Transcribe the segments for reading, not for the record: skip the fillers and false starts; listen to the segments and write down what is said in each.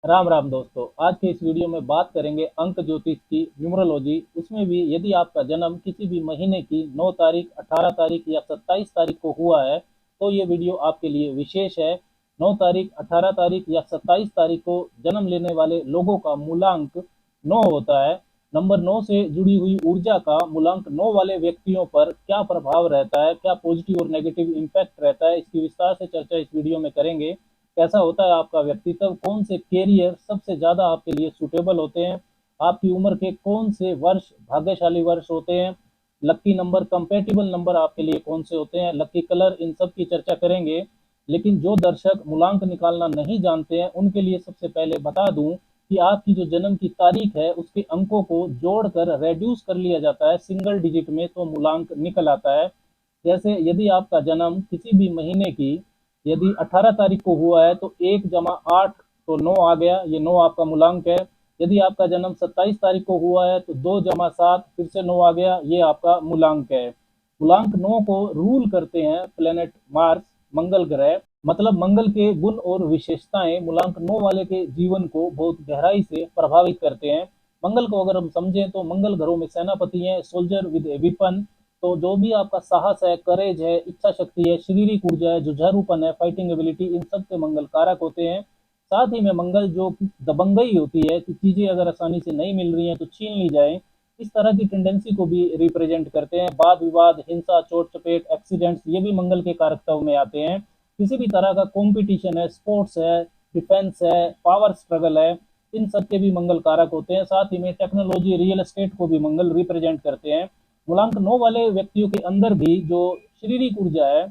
राम राम दोस्तों। आज के इस वीडियो में बात करेंगे अंक ज्योतिष की न्यूमरोलॉजी। उसमें भी यदि आपका जन्म किसी भी महीने की 9 तारीख, 18 तारीख या 27 तारीख को हुआ है तो ये वीडियो आपके लिए विशेष है। 9 तारीख, 18 तारीख या 27 तारीख को जन्म लेने वाले लोगों का मूलांक 9 होता है। नंबर 9 से जुड़ी हुई ऊर्जा का मूलांक 9 वाले व्यक्तियों पर क्या प्रभाव रहता है, क्या पॉजिटिव और नेगेटिव इम्पैक्ट रहता है, इसकी विस्तार से चर्चा इस वीडियो में करेंगे। कैसा होता है आपका व्यक्तित्व, कौन से कैरियर सबसे ज्यादा आपके लिए सूटेबल होते हैं, आपकी उम्र के कौन से वर्ष भाग्यशाली वर्ष होते हैं, लक्की नंबर, कंपेटिबल नंबर आपके लिए कौन से होते हैं, लक्की कलर, इन सब की चर्चा करेंगे। लेकिन जो दर्शक मूलांक निकालना नहीं जानते हैं उनके लिए सबसे पहले बता दूं कि आपकी जो जन्म की तारीख है उसके अंकों को जोड़कर रेड्यूस कर लिया जाता है सिंगल डिजिट में, तो मूलांक निकल आता है। जैसे यदि आपका जन्म किसी भी महीने की यदि 18 तारीख को हुआ है तो 1 + 8 तो 9 आ गया, ये 9 आपका मूलांक है। यदि आपका जन्म 27 तारीख को हुआ है तो 2 + 7 फिर से 9 आ गया, ये आपका मूलांक है। मूलांक 9 को रूल करते हैं प्लेनेट मार्स, मंगल ग्रह। मतलब मंगल के गुण और विशेषताएं मूलांक 9 वाले के जीवन को बहुत गहराई से प्रभावित करते हैं। मंगल को अगर हम समझें तो मंगल ग्रहों में सेनापति हैं, सोल्जर विद ए विपन। तो जो भी आपका साहस है, करेज है, इच्छा शक्ति है, शारीरिक ऊर्जा है, जुझारूपन है, फाइटिंग एबिलिटी, इन सब के मंगल कारक होते हैं। साथ ही में मंगल जो दबंगई होती है कि चीजें अगर आसानी से नहीं मिल रही हैं तो छीन ली जाए, इस तरह की टेंडेंसी को भी रिप्रेजेंट करते हैं। वाद विवाद, हिंसा, चोट चपेट, एक्सीडेंट्स, ये भी मंगल के कारकताओं में आते हैं। किसी भी तरह का कंपटीशन है, स्पोर्ट्स है, डिफेंस है, पावर स्ट्रगल है, इन सब के भी मंगल कारक होते हैं। साथ ही में टेक्नोलॉजी, रियल एस्टेट को भी मंगल रिप्रेजेंट करते हैं। मूलांक 9 वाले व्यक्तियों के अंदर भी जो शारीरिक ऊर्जा है,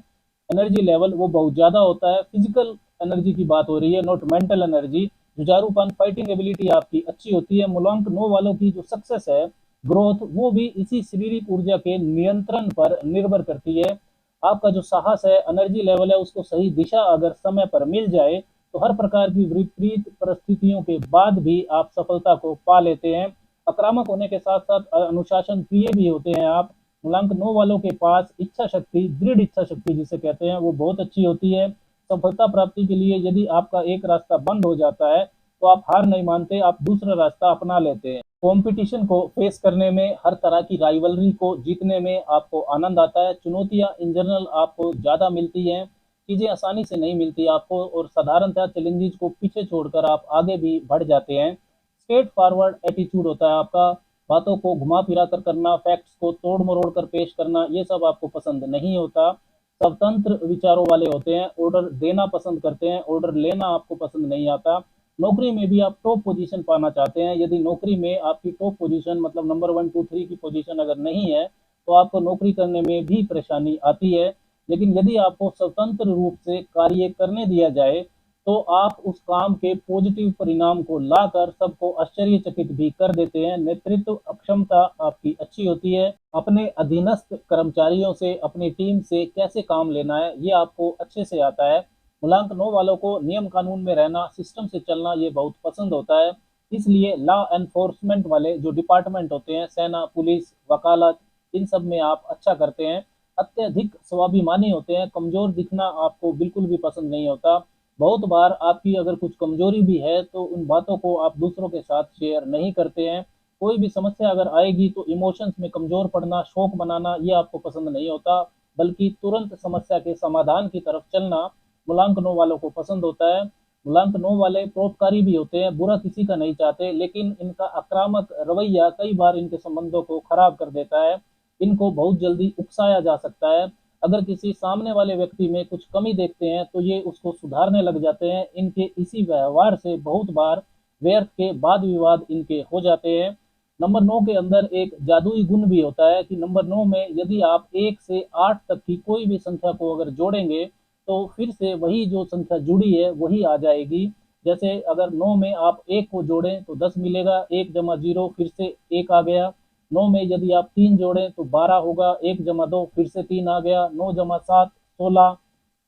एनर्जी लेवल, वो बहुत ज्यादा होता है। फिजिकल एनर्जी की बात हो रही है, नॉट मेंटल एनर्जी। जुझारूपन, फाइटिंग एबिलिटी आपकी अच्छी होती है। मूलांक 9 वालों की जो सक्सेस है, ग्रोथ, वो भी इसी शारीरिक ऊर्जा के नियंत्रण पर निर्भर करती है। आपका जो साहस है, एनर्जी लेवल है, उसको सही दिशा अगर समय पर मिल जाए तो हर प्रकार की विपरीत परिस्थितियों के बाद भी आप सफलता को पा लेते हैं। आक्रामक होने के साथ साथ अनुशासन प्रिय भी होते हैं आप। मूलांक 9 वालों के पास इच्छा शक्ति, दृढ़ इच्छा शक्ति जिसे कहते हैं, वो बहुत अच्छी होती है। सफलता प्राप्ति के लिए यदि आपका एक रास्ता बंद हो जाता है तो आप हार नहीं मानते, आप दूसरा रास्ता अपना लेते हैं। कंपटीशन को फेस करने में, हर तरह की राइवलरी को जीतने में आपको आनंद आता है। चुनौतियां इन जनरल आपको ज़्यादा मिलती हैं, चीज़ें आसानी से नहीं मिलती आपको, और साधारणतः चैलेंजेस को पीछे छोड़कर आप आगे भी बढ़ जाते हैं। स्ट्रेट फॉरवर्ड एटीट्यूड होता है आपका। बातों को घुमा फिरा कर करना, फैक्ट्स को तोड़ मरोड़ कर पेश करना, ये सब आपको पसंद नहीं होता। स्वतंत्र विचारों वाले होते हैं, ऑर्डर देना पसंद करते हैं, ऑर्डर लेना आपको पसंद नहीं आता। नौकरी में भी आप टॉप पोजीशन पाना चाहते हैं। यदि नौकरी में आपकी टॉप पोजीशन, मतलब नंबर 1 2 3 की पोजीशन अगर नहीं है तो आपको नौकरी करने में भी परेशानी आती है। लेकिन यदि आपको स्वतंत्र रूप से कार्य करने दिया जाए तो आप उस काम के पॉजिटिव परिणाम को लाकर सबको आश्चर्यचकित भी कर देते हैं। नेतृत्व क्षमता आपकी अच्छी होती है। अपने अधीनस्थ कर्मचारियों से, अपनी टीम से कैसे काम लेना है, ये आपको अच्छे से आता है। मूलांक 9 वालों को नियम कानून में रहना, सिस्टम से चलना, ये बहुत पसंद होता है। इसलिए लॉ एनफोर्समेंट वाले जो डिपार्टमेंट होते हैं, सेना, पुलिस, वकालत, इन सब में आप अच्छा करते हैं। अत्यधिक स्वाभिमानी होते हैं, कमजोर दिखना आपको बिल्कुल भी पसंद नहीं होता। बहुत बार आपकी अगर कुछ कमजोरी भी है तो उन बातों को आप दूसरों के साथ शेयर नहीं करते हैं। कोई भी समस्या अगर आएगी तो इमोशंस में कमजोर पड़ना, शोक मनाना, ये आपको पसंद नहीं होता, बल्कि तुरंत समस्या के समाधान की तरफ चलना मूलांक 9 वालों को पसंद होता है। मूलांक 9 वाले परोपकारी भी होते हैं, बुरा किसी का नहीं चाहते, लेकिन इनका आक्रामक रवैया कई बार इनके संबंधों को खराब कर देता है। इनको बहुत जल्दी उकसाया जा सकता है। अगर किसी सामने वाले व्यक्ति में कुछ कमी देखते हैं तो ये उसको सुधारने लग जाते हैं। इनके इसी व्यवहार से बहुत बार व्यर्थ के वाद विवाद इनके हो जाते हैं। नंबर 9 के अंदर एक जादुई गुण भी होता है कि नंबर 9 में यदि आप 1 से 8 तक की कोई भी संख्या को अगर जोड़ेंगे तो फिर से वही जो संख्या जुड़ी है वही आ जाएगी। जैसे अगर 9 में आप 1 को जोड़ें तो 10 मिलेगा, 1 + 0 फिर से 1 आ गया। 9 में यदि आप 3 जोड़ें तो 12 होगा, 1 + 2 फिर से 3 आ गया, 9 + 7 16,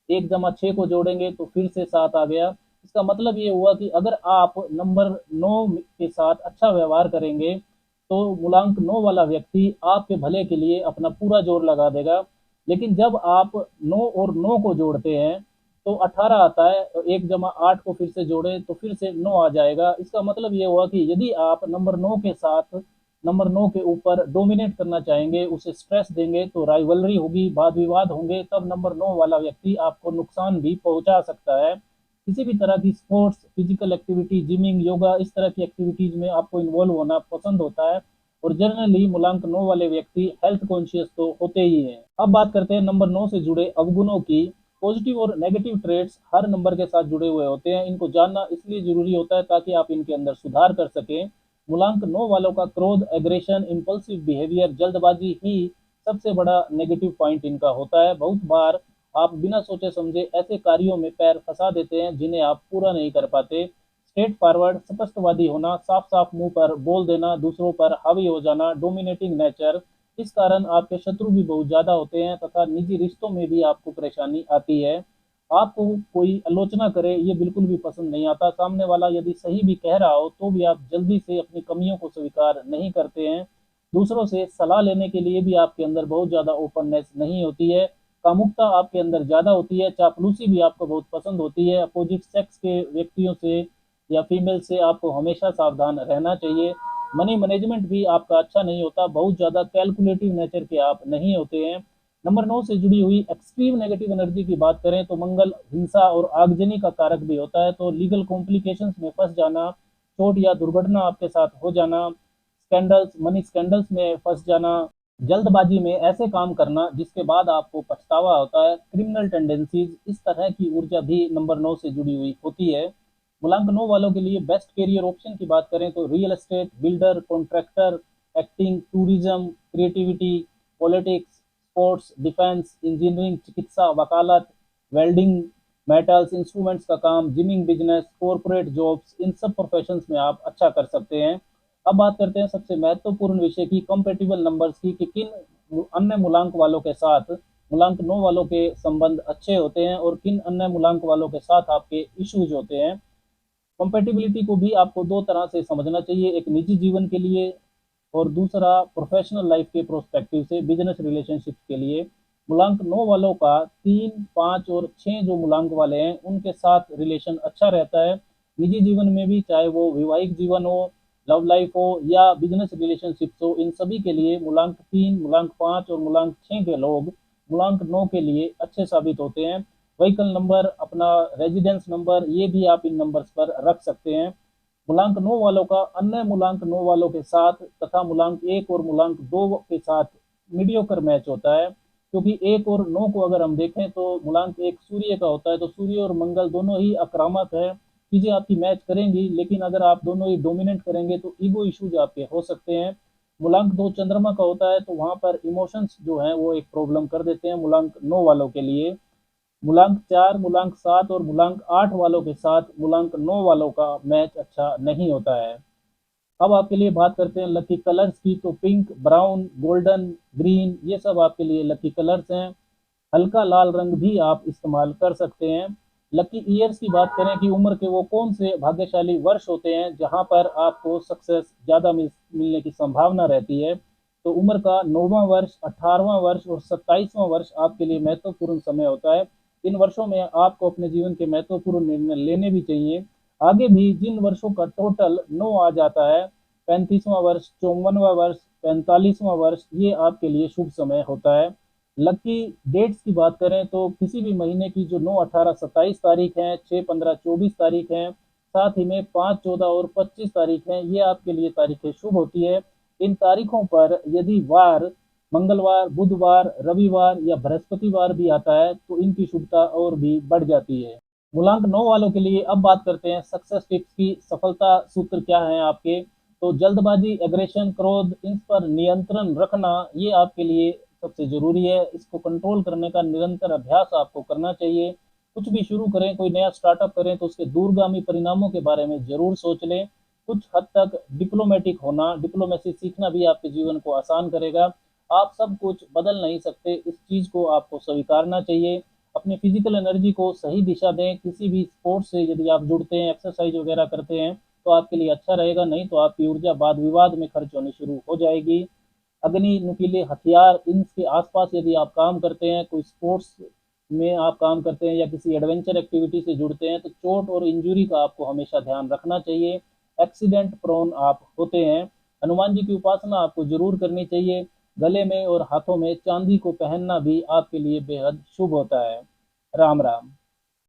1 + 6 को जोड़ेंगे तो फिर से 7 आ गया। इसका मतलब ये हुआ कि अगर आप नंबर 9 के साथ अच्छा व्यवहार करेंगे तो मूलांक 9 वाला व्यक्ति आपके भले के लिए अपना पूरा जोर लगा देगा। लेकिन जब आप 9 और 9 को जोड़ते हैं तो 18 आता है, 1 + 8 को फिर से जोड़े तो फिर से 9 आ जाएगा। इसका मतलब ये हुआ कि यदि आप नंबर 9 के साथ, नंबर 9 के ऊपर डोमिनेट करना चाहेंगे, उसे स्ट्रेस देंगे, तो राइवलरी होगी, वाद विवाद होंगे, तब नंबर 9 वाला व्यक्ति आपको नुकसान भी पहुंचा सकता है। किसी भी तरह की sports, physical activity, gymming, yoga, इस तरह की एक्टिविटीज में आपको इन्वॉल्व होना पसंद होता है। और जनरली मूलांक 9 वाले व्यक्ति हेल्थ कॉन्शियस तो होते ही हैं। अब बात करते हैं नंबर 9 से जुड़े अवगुणों की। पॉजिटिव और नेगेटिव ट्रेड्स हर नंबर के साथ जुड़े हुए होते हैं। इनको जानना इसलिए जरूरी होता है ताकि आप इनके अंदर सुधार कर सकें। मूलांक 9 वालों का क्रोध, एग्रेशन, इंपल्सिव बिहेवियर, जल्दबाजी ही सबसे बड़ा नेगेटिव पॉइंट इनका होता है। बहुत बार आप बिना सोचे समझे ऐसे कार्यों में पैर फंसा देते हैं जिन्हें आप पूरा नहीं कर पाते। स्ट्रेट फॉरवर्ड, स्पष्टवादी होना, साफ साफ मुंह पर बोल देना, दूसरों पर हावी हो जाना, डोमिनेटिंग नेचर, इस कारण आपके शत्रु भी बहुत ज्यादा होते हैं तथा निजी रिश्तों में भी आपको परेशानी आती है। आपको कोई आलोचना करे ये बिल्कुल भी पसंद नहीं आता। सामने वाला यदि सही भी कह रहा हो तो भी आप जल्दी से अपनी कमियों को स्वीकार नहीं करते हैं। दूसरों से सलाह लेने के लिए भी आपके अंदर बहुत ज्यादा ओपननेस नहीं होती है। कामुकता आपके अंदर ज्यादा होती है। चापलूसी भी आपको बहुत पसंद होती है। अपोजिट सेक्स के व्यक्तियों से या फीमेल से आपको हमेशा सावधान रहना चाहिए। मनी मैनेजमेंट भी आपका अच्छा नहीं होता। बहुत ज्यादा कैलकुलेटिव नेचर के आप नहीं होते हैं। नंबर 9 से जुड़ी हुई एक्सट्रीम नेगेटिव एनर्जी की बात करें तो मंगल हिंसा और आगजनी का कारक भी होता है। तो लीगल कॉम्प्लिकेशंस में फंस जाना, चोट या दुर्घटना आपके साथ हो जाना, स्कैंडल्स, मनी स्कैंडल्स में फंस जाना, जल्दबाजी में ऐसे काम करना जिसके बाद आपको पछतावा होता है, क्रिमिनल टेंडेंसीज, इस तरह की ऊर्जा भी नंबर 9 से जुड़ी हुई होती है। मूलांक 9 वालों के लिए बेस्ट करियर ऑप्शन की बात करें तो real estate, builder, contractor, acting, tourism, creativity, politics, sports, defence, engineering, चिकित्सा, वकालत, वेल्डिंग, मेटल्स, इंस्ट्रूमेंट्स का काम, जिमिंग बिजनेस, कॉरपोरेट जॉब्स, इन सब प्रोफेशंस में आप अच्छा कर सकते हैं। अब बात करते हैं सबसे महत्वपूर्ण विषय की, कंपेटिबल नंबर्स की, कि किन अन्य मूलांक वालों के साथ मूलांक 9 वालों के संबंध अच्छे होते हैं और किन अन्य मूलांक वालों के साथ आपके इश्यूज होते हैं। कंपेटिबिलिटी को भी आपको दो तरह से समझना चाहिए, एक निजी जीवन के लिए और दूसरा प्रोफेशनल लाइफ के प्रोस्पेक्टिव से, बिजनेस रिलेशनशिप के लिए। मूलांक 9 वालों का 3, 5 और 6 जो मूलांक वाले हैं उनके साथ रिलेशन अच्छा रहता है। निजी जीवन में भी, चाहे वो वैवाहिक जीवन हो, लव लाइफ हो या बिजनेस रिलेशनशिप हो, इन सभी के लिए मूलांक 3, मूलांक 5 और मूलांक 6 के लोग मूलांक 9 के लिए अच्छे साबित होते हैं। व्हीकल नंबर, अपना रेजिडेंस नंबर, ये भी आप इन नंबर्स पर रख सकते हैं। मूलांक 9 वालों का अन्य मूलांक 9 वालों के साथ तथा मूलांक 1 और मूलांक 2 के साथ मीडियोकर मैच होता है। क्योंकि 1 और 9 को अगर हम देखें तो मूलांक 1 सूर्य का होता है, तो सूर्य और मंगल दोनों ही आक्रामक है, चीजें आपकी मैच करेंगी, लेकिन अगर आप दोनों ही डोमिनेट करेंगे तो ईगो इश्यूज आपके हो सकते हैं। मूलांक 2 चंद्रमा का होता है, तो वहां पर इमोशंस जो है वो एक प्रॉब्लम कर देते हैं मूलांक 9 वालों के लिए। मूलांक 4, मूलांक 7 और मूलांक 8 वालों के साथ मूलांक 9 वालों का मैच अच्छा नहीं होता है। अब आपके लिए बात करते हैं लकी कलर्स की, तो पिंक, ब्राउन, गोल्डन, ग्रीन, ये सब आपके लिए लकी कलर्स हैं। हल्का लाल रंग भी आप इस्तेमाल कर सकते हैं। लकी ईयर्स की बात करें कि उम्र के वो कौन से भाग्यशाली वर्ष होते हैं जहां पर आपको सक्सेस ज्यादा मिलने की संभावना रहती है, तो उम्र का 9वां वर्ष, 18वां वर्ष और 27वां वर्ष आपके लिए महत्वपूर्ण समय होता है। इन वर्षों में आपको अपने जीवन के महत्वपूर्ण निर्णय लेने भी चाहिए। आगे भी जिन वर्षों का टोटल 9 आ जाता है, 35वां वर्ष, 54वां वर्ष, 45वां वर्ष, ये आपके लिए शुभ समय होता है। लकी डेट्स की बात करें तो किसी भी महीने की जो 9, 18, 27 तारीख है, 6, 15, 24 तारीख है, साथ ही में 5, 14 और 25 तारीख है, ये आपके लिए तारीखें शुभ होती है। इन तारीखों पर यदि वार मंगलवार, बुधवार, रविवार या बृहस्पतिवार भी आता है तो इनकी शुभता और भी बढ़ जाती है। मूलांक 9 वालों के लिए अब बात करते हैं सक्सेस टिप्स की। सफलता सूत्र क्या है आपके, तो जल्दबाजी, एग्रेशन, क्रोध, इन पर नियंत्रण रखना ये आपके लिए सबसे जरूरी है। इसको कंट्रोल करने का निरंतर अभ्यास आपको करना चाहिए। कुछ भी शुरू करें, कोई नया स्टार्टअप करें तो उसके दूरगामी परिणामों के बारे में जरूर सोच लें। कुछ हद तक डिप्लोमेटिक होना, डिप्लोमेसी सीखना भी आपके जीवन को आसान करेगा। आप सब कुछ बदल नहीं सकते, इस चीज को आपको स्वीकारना चाहिए। अपनी फिजिकल एनर्जी को सही दिशा दें। किसी भी स्पोर्ट्स से यदि आप जुड़ते हैं, एक्सरसाइज वगैरह करते हैं तो आपके लिए अच्छा रहेगा, नहीं तो आपकी ऊर्जा वाद विवाद में खर्च होनी शुरू हो जाएगी। अग्नि, नुकीले हथियार, इनके आसपास यदि आप काम करते हैं, कोई स्पोर्ट्स में आप काम करते हैं या किसी एडवेंचर एक्टिविटी से जुड़ते हैं तो चोट और इंजरी का आपको हमेशा ध्यान रखना चाहिए। एक्सीडेंट प्रोन आप होते हैं। हनुमान जी की उपासना आपको जरूर करनी चाहिए। गले में और हाथों में चांदी को पहनना भी आपके लिए बेहद शुभ होता है। राम राम।